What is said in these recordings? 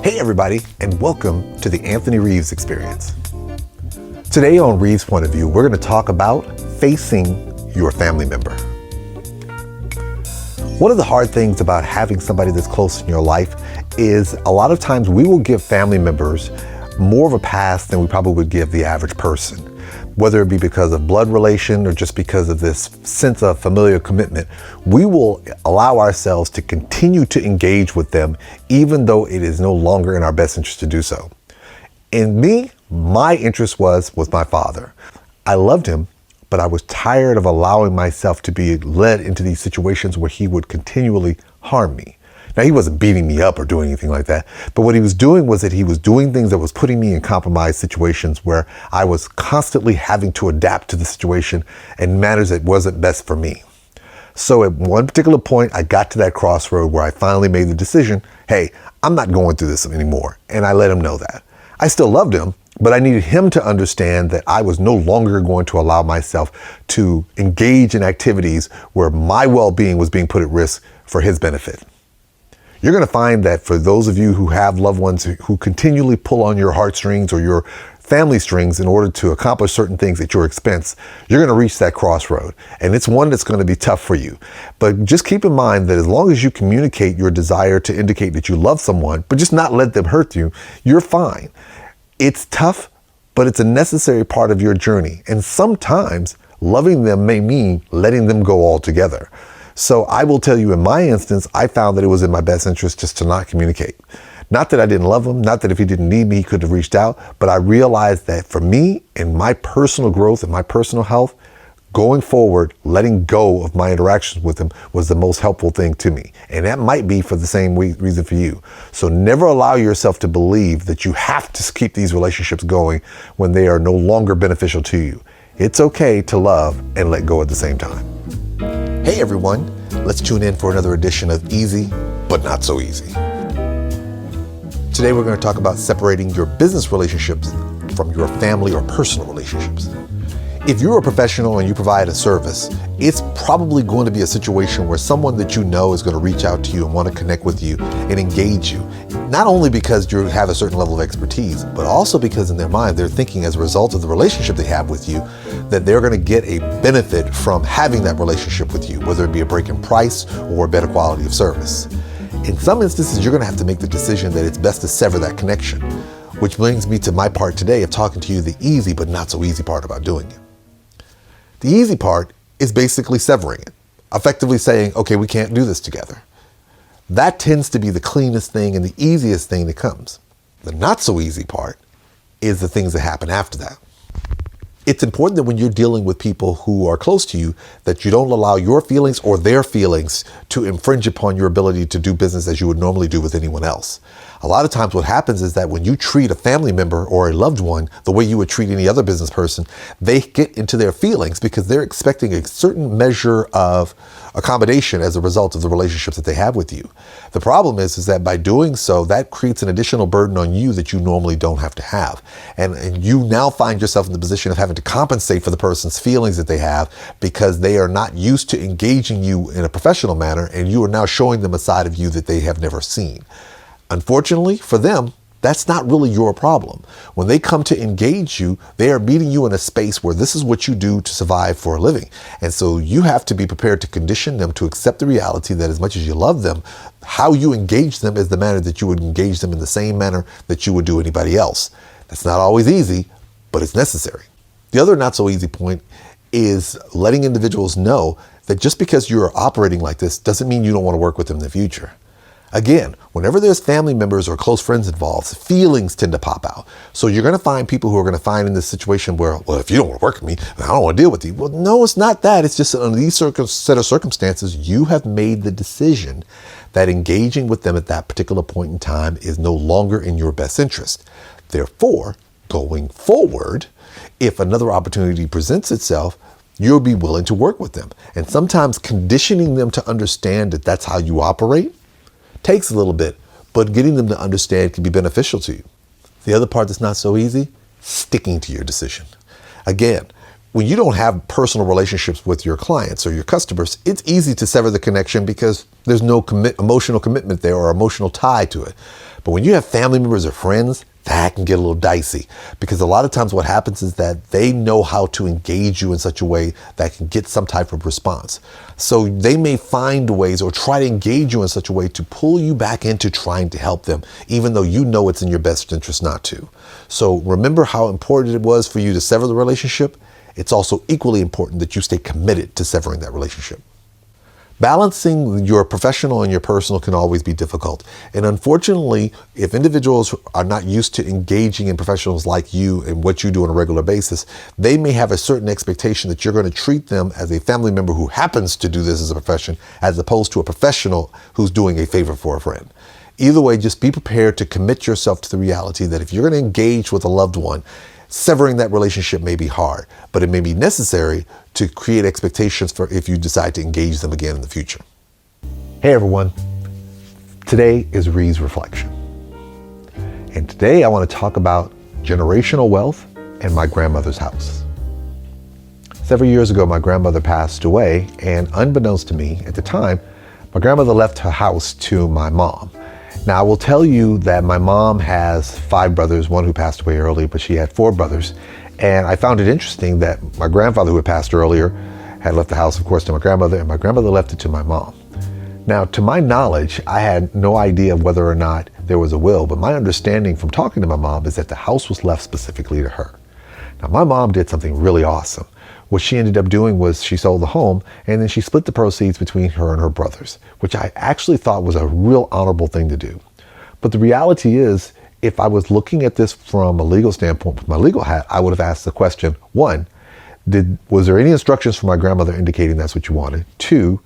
Hey everybody, and welcome to the Anthony Reeves Experience. Today on Reeves Point of View, we're going to talk about facing your family member. One of the hard things about having somebody that's close in your life is a lot of times we will give family members more of a pass than we probably would give the average person. Whether it be because of blood relation or just because of this sense of familial commitment, we will allow ourselves to continue to engage with them even though it is no longer in our best interest to do so. In me, my interest was with my father. I loved him, but I was tired of allowing myself to be led into these situations where he would continually harm me. Now, he wasn't beating me up or doing anything like that, but what he was doing was that he was doing things that was putting me in compromised situations where I was constantly having to adapt to the situation in manners that wasn't best for me. So at one particular point, I got to that crossroad where I finally made the decision, hey, I'm not going through this anymore. And I let him know that. I still loved him, but I needed him to understand that I was no longer going to allow myself to engage in activities where my well-being was being put at risk for his benefit. You're going to find that for those of you who have loved ones who continually pull on your heartstrings or your family strings in order to accomplish certain things at your expense, you're going to reach that crossroad. And it's one that's going to be tough for you. But just keep in mind that as long as you communicate your desire to indicate that you love someone, but just not let them hurt you, you're fine. It's tough, but it's a necessary part of your journey. And sometimes loving them may mean letting them go altogether. So I will tell you, in my instance, I found that it was in my best interest just to not communicate. Not that I didn't love him, not that if he didn't need me, he could have reached out, but I realized that for me and my personal growth and my personal health, going forward, letting go of my interactions with him was the most helpful thing to me. And that might be for the same reason for you. So never allow yourself to believe that you have to keep these relationships going when they are no longer beneficial to you. It's okay to love and let go at the same time. Hey everyone, let's tune in for another edition of Easy, but Not So Easy. Today we're going to talk about separating your business relationships from your family or personal relationships. If you're a professional and you provide a service, it's probably going to be a situation where someone that you know is going to reach out to you and want to connect with you and engage you. Not only because you have a certain level of expertise, but also because in their mind, they're thinking as a result of the relationship they have with you, that they're going to get a benefit from having that relationship with you, whether it be a break in price or a better quality of service. In some instances, you're going to have to make the decision that it's best to sever that connection, which brings me to my part today of talking to you the easy but not so easy part about doing it. The easy part is basically severing it, effectively saying, okay, we can't do this together. That tends to be the cleanest thing and the easiest thing that comes. The not so easy part is the things that happen after that. It's important that when you're dealing with people who are close to you, that you don't allow your feelings or their feelings to infringe upon your ability to do business as you would normally do with anyone else. A lot of times what happens is that when you treat a family member or a loved one the way you would treat any other business person, they get into their feelings because they're expecting a certain measure of accommodation as a result of the relationships that they have with you. The problem is that by doing so, that creates an additional burden on you that you normally don't have to have. And you now find yourself in the position of having to compensate for the person's feelings that they have because they are not used to engaging you in a professional manner, and you are now showing them a side of you that they have never seen. Unfortunately for them, that's not really your problem. When they come to engage you, they are meeting you in a space where this is what you do to survive for a living. And so you have to be prepared to condition them to accept the reality that as much as you love them, how you engage them is the manner that you would engage them in the same manner that you would do anybody else. That's not always easy, but it's necessary. The other not so easy point is letting individuals know that just because you're operating like this doesn't mean you don't want to work with them in the future. Again, whenever there's family members or close friends involved, feelings tend to pop out. So you're going to find people who are going to find in this situation where, well, if you don't want to work with me, I don't want to deal with you. Well, no, it's not that. It's just that under these set of circumstances, you have made the decision that engaging with them at that particular point in time is no longer in your best interest. Therefore, going forward, if another opportunity presents itself, you'll be willing to work with them. And sometimes conditioning them to understand that that's how you operate takes a little bit, but getting them to understand can be beneficial to you. The other part that's not so easy, sticking to your decision. Again, when you don't have personal relationships with your clients or your customers, it's easy to sever the connection because there's no emotional commitment there or emotional tie to it. But when you have family members or friends, that can get a little dicey, because a lot of times what happens is that they know how to engage you in such a way that can get some type of response. So they may find ways or try to engage you in such a way to pull you back into trying to help them, even though you know it's in your best interest not to. So remember how important it was for you to sever the relationship. It's also equally important that you stay committed to severing that relationship. Balancing your professional and your personal can always be difficult. And unfortunately, if individuals are not used to engaging in professionals like you and what you do on a regular basis, they may have a certain expectation that you're going to treat them as a family member who happens to do this as a profession, as opposed to a professional who's doing a favor for a friend. Either way, just be prepared to commit yourself to the reality that if you're going to engage with a loved one, severing that relationship may be hard, but it may be necessary to create expectations for if you decide to engage them again in the future. Hey everyone, today is Reeves Reflection. And today I want to talk about generational wealth and my grandmother's house. Several years ago, my grandmother passed away, and unbeknownst to me at the time, my grandmother left her house to my mom. Now, I will tell you that my mom has 5 brothers, one who passed away early, but she had 4 brothers. And I found it interesting that my grandfather, who had passed earlier, had left the house, of course, to my grandmother, and my grandmother left it to my mom. Now, to my knowledge, I had no idea whether or not there was a will, but my understanding from talking to my mom is that the house was left specifically to her. Now, my mom did something really awesome. What she ended up doing was she sold the home, and then she split the proceeds between her and her brothers, which I actually thought was a real honorable thing to do. But the reality is, if I was looking at this from a legal standpoint with my legal hat, I would have asked the question, 1, was there any instructions from my grandmother indicating that's what you wanted? 2,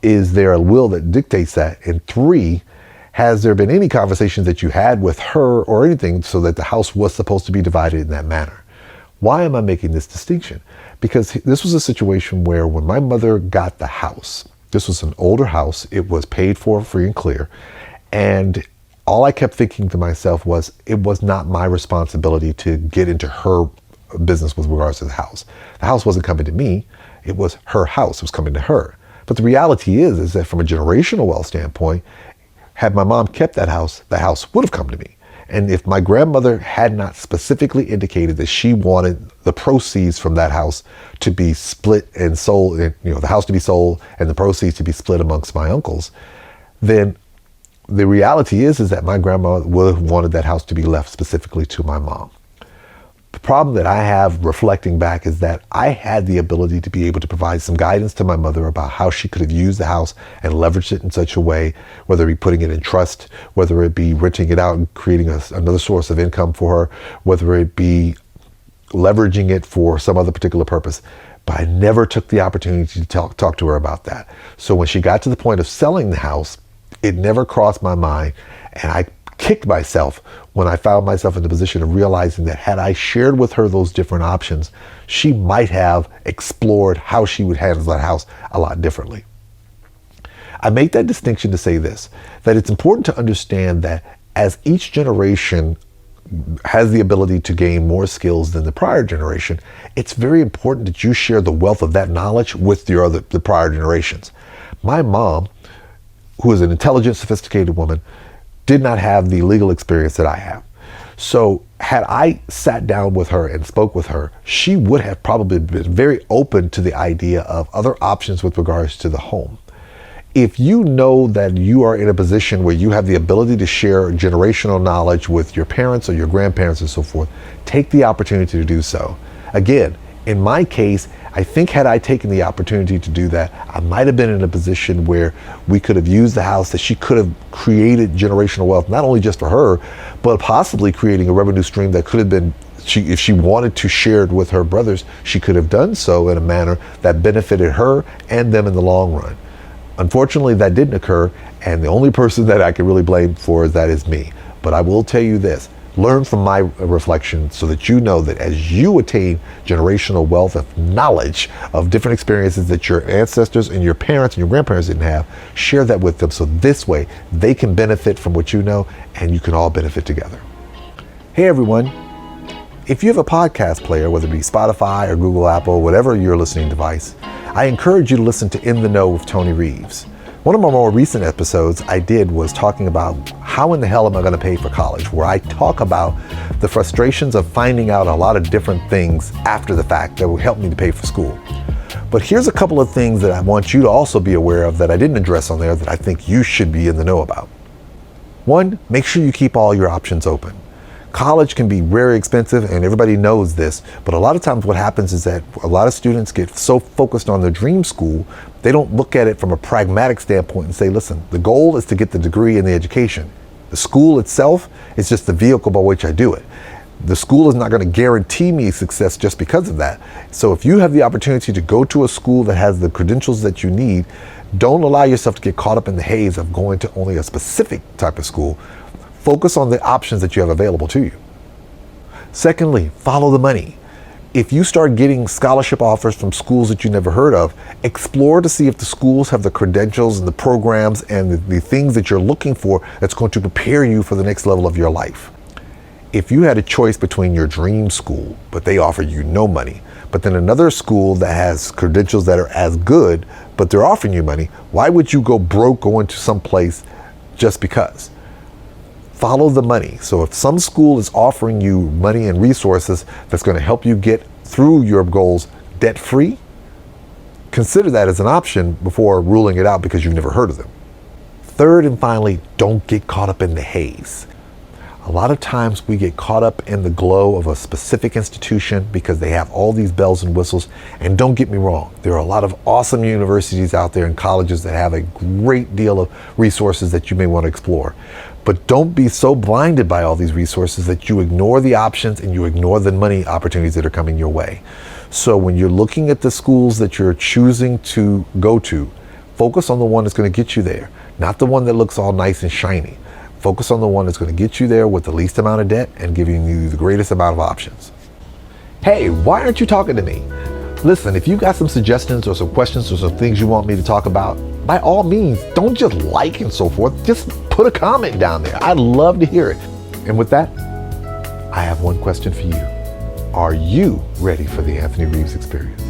is there a will that dictates that? And 3, has there been any conversations that you had with her or anything so that the house was supposed to be divided in that manner? Why am I making this distinction? Because this was a situation where when my mother got the house, this was an older house, it was paid for free and clear, and all I kept thinking to myself was it was not my responsibility to get into her business with regards to the house. The house wasn't coming to me, it was her house, it was coming to her. But the reality is that from a generational wealth standpoint, had my mom kept that house, the house would have come to me. And if my grandmother had not specifically indicated that she wanted the proceeds from that house to be split and sold, and, the house to be sold and the proceeds to be split amongst my uncles, then the reality is that my grandmother would have wanted that house to be left specifically to my mom. The problem that I have reflecting back is that I had the ability to be able to provide some guidance to my mother about how she could have used the house and leveraged it in such a way, whether it be putting it in trust, whether it be renting it out and creating another source of income for her, whether it be leveraging it for some other particular purpose. But I never took the opportunity to talk to her about that. So when she got to the point of selling the house, it never crossed my mind, and I kicked myself when I found myself in the position of realizing that had I shared with her those different options, she might have explored how she would handle that house a lot differently. I make that distinction to say this, that it's important to understand that as each generation has the ability to gain more skills than the prior generation, it's very important that you share the wealth of that knowledge with the prior generations. My mom, who is an intelligent, sophisticated woman, did not have the legal experience that I have. So had I sat down with her and spoke with her, she would have probably been very open to the idea of other options with regards to the home. If you know that you are in a position where you have the ability to share generational knowledge with your parents or your grandparents and so forth, take the opportunity to do so. Again, in my case, I think had I taken the opportunity to do that, I might have been in a position where we could have used the house, that she could have created generational wealth, not only just for her, but possibly creating a revenue stream that could have been, if she wanted to share it with her brothers, she could have done so in a manner that benefited her and them in the long run. Unfortunately, that didn't occur, and the only person that I can really blame for that is me. But I will tell you this. Learn from my reflection so that you know that as you attain generational wealth of knowledge of different experiences that your ancestors and your parents and your grandparents didn't have, share that with them so this way they can benefit from what you know and you can all benefit together. Hey everyone, if you have a podcast player, whether it be Spotify or Google, Apple, whatever your listening device, I encourage you to listen to In the Know with Tony Reeves. One of my more recent episodes I did was talking about how in the hell am I going to pay for college, where I talk about the frustrations of finding out a lot of different things after the fact that will help me to pay for school. But here's a couple of things that I want you to also be aware of that I didn't address on there that I think you should be in the know about. One, make sure you keep all your options open. College can be very expensive and everybody knows this, but a lot of times what happens is that a lot of students get so focused on their dream school, they don't look at it from a pragmatic standpoint and say, listen, the goal is to get the degree and the education. The school itself is just the vehicle by which I do it. The school is not going to guarantee me success just because of that. So if you have the opportunity to go to a school that has the credentials that you need, don't allow yourself to get caught up in the haze of going to only a specific type of school. Focus on the options that you have available to you. Secondly, follow the money. If you start getting scholarship offers from schools that you never heard of, explore to see if the schools have the credentials and the programs and the things that you're looking for that's going to prepare you for the next level of your life. If you had a choice between your dream school, but they offer you no money, but then another school that has credentials that are as good, but they're offering you money, why would you go broke going to some place just because? Follow the money. So if some school is offering you money and resources that's going to help you get through your goals debt-free, consider that as an option before ruling it out because you've never heard of them. Third and finally, don't get caught up in the haze. A lot of times we get caught up in the glow of a specific institution because they have all these bells and whistles. And don't get me wrong, there are a lot of awesome universities out there and colleges that have a great deal of resources that you may want to explore. But don't be so blinded by all these resources that you ignore the options and you ignore the money opportunities that are coming your way. So when you're looking at the schools that you're choosing to go to, focus on the one that's going to get you there, not the one that looks all nice and shiny. Focus on the one that's going to get you there with the least amount of debt and giving you the greatest amount of options. Hey, why aren't you talking to me? Listen, if you've got some suggestions or some questions or some things you want me to talk about, by all means, don't just like and so forth. Just put a comment down there. I'd love to hear it. And with that, I have one question for you. Are you ready for the Anthony Reeves experience?